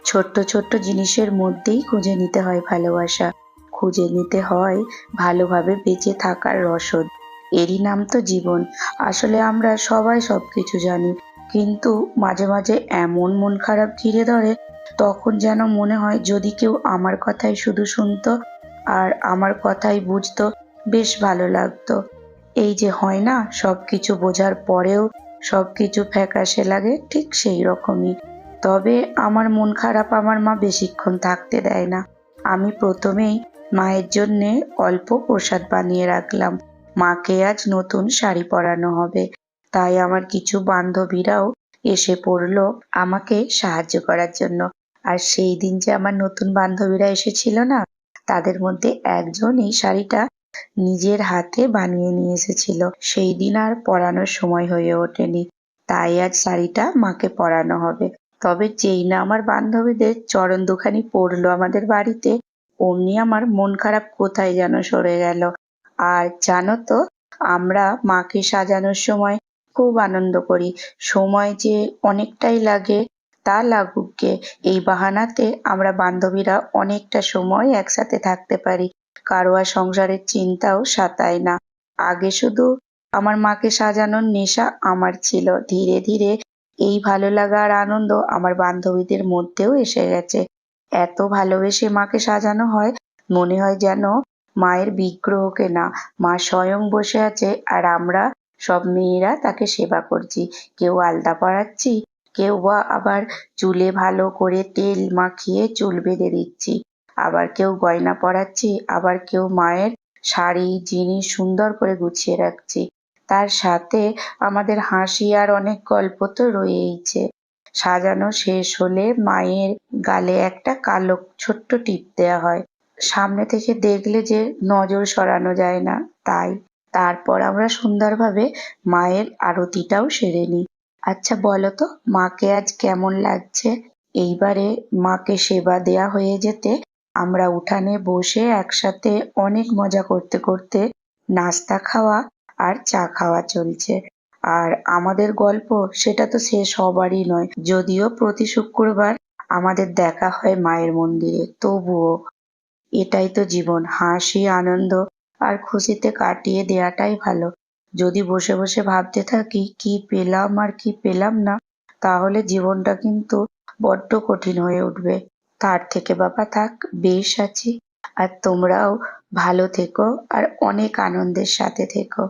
ছোট্ট ছোট্ট জিনিসের মধ্যেই খুঁজে নিতে হয় ভালোবাসা, খুঁজে নিতে হয় ভালোভাবে বেঁচে থাকার রসদ। এরই নাম তো জীবন। আসলে আমরা সবাই সবকিছু জানি, কিন্তু মাঝে মাঝে এমন মন খারাপ ঘিরে ধরে, তখন যেন মনে হয় যদি কেউ আমার কথাই শুধু শুনতো আর আমার কথাই বুঝতো, বেশ ভালো লাগতো। এই যে হয় না, সবকিছু বোঝার পরেও সবকিছু ফ্যাকাশে লাগে, ঠিক সেই রকমই। তবে আমার মন খারাপ আমার মা বেশিক্ষণ থাকতে দেয় না। আমি প্রথমেই মায়ের জন্যে অল্প প্রসাদ বানিয়ে রাখলাম। মাকে আজ নতুন শাড়ি পরানো হবে, তাই আমার কিছু বান্ধবীরাও এসে পড়লো আমাকে সাহায্য করার জন্য। আর সেই দিন যে আমার নতুন বান্ধবীরা এসেছিল না, তাদের মধ্যে একজন এই শাড়িটা নিজের হাতে বানিয়ে নিয়ে এসেছিল। সেই দিন আর পরানোর সময় হয়ে ওঠেনি, তাই আজ শাড়িটা মাকে পরানো হবে। তবে যেই না আমার বান্ধবীদের চরণ দুখানি পড়লো আমাদের বাড়িতে, অমনি আমার মন খারাপ কোথায় যেন সরে গেল। আর জানো তো, আমরা মাকে সাজানোর সময় খুব আনন্দ করি। সময় যে অনেকটাই লাগে, তা লাগুক গে, এই বাহানাতে আমরা বান্ধবীরা অনেকটা সময় একসাথে থাকতে পারি। কারো আর সংসারের চিন্তাও সাতায় না। আগে শুধু আমার মাকে সাজানোর নেশা আমার ছিল, ধীরে ধীরে এই ভালো লাগা আর আনন্দ আমার বান্ধবীদের মধ্যেও এসে গেছে। এত ভালোবেসে মাকে সাজানো হয়, মনে হয় যেন মায়ের বিগ্রহকে না, মা স্বয়ং বসে আছে আর আমরা সব মেয়েরা তাকে সেবা করছি। কেউ আলতা পরাচ্ছি, কেউ বা আবার চুলে ভালো করে তেল মাখিয়ে চুল বেঁধে দিচ্ছি, আবার কেউ গয়না পরাচ্ছি, আবার কেউ মায়ের শাড়ি জিনিস সুন্দর করে গুছিয়ে রাখছি। তার সাথে আমাদের হাসি আর অনেক গল্প তো রয়েইছে। সাজানো শেষ হলে মায়ের গালে একটা কালো ছোট্ট টিপ দেয়া হয়, সামনে থেকে দেখলে যে নজর সরানো যায় না তাই। তারপর আমরা সুন্দরভাবে মায়ের আরতিটাও সেরে নিই। আচ্ছা বলো তো, মাকে আজ কেমন লাগছে? এইবারে মাকে সেবা দেয়া হয়ে যেতে আমরা উঠানে বসে একসাথে অনেক মজা করতে করতে নাস্তা খাওয়া আর চা খাওয়া চলছে। আর আমাদের গল্প সেটা তো শেষ হবারই নয়, যদিও প্রতি শুক্রবার আমাদের দেখা হয় মায়ের মন্দিরে, তবুও এটাই তো জীবন, হাসি আনন্দ আর খুশিতে কাটিয়ে দেয়াটাই ভালো। যদি বসে বসে ভাবতে থাকি কি পেলাম আর কি পেলাম না, তাহলে জীবনটা কিন্তু বড্ড কঠিন হয়ে উঠবে। তার থেকে বাবা থাক, বেশ আছি। আর তোমরাও ভালো থেকো আর অনেক আনন্দের সাথে থেকো।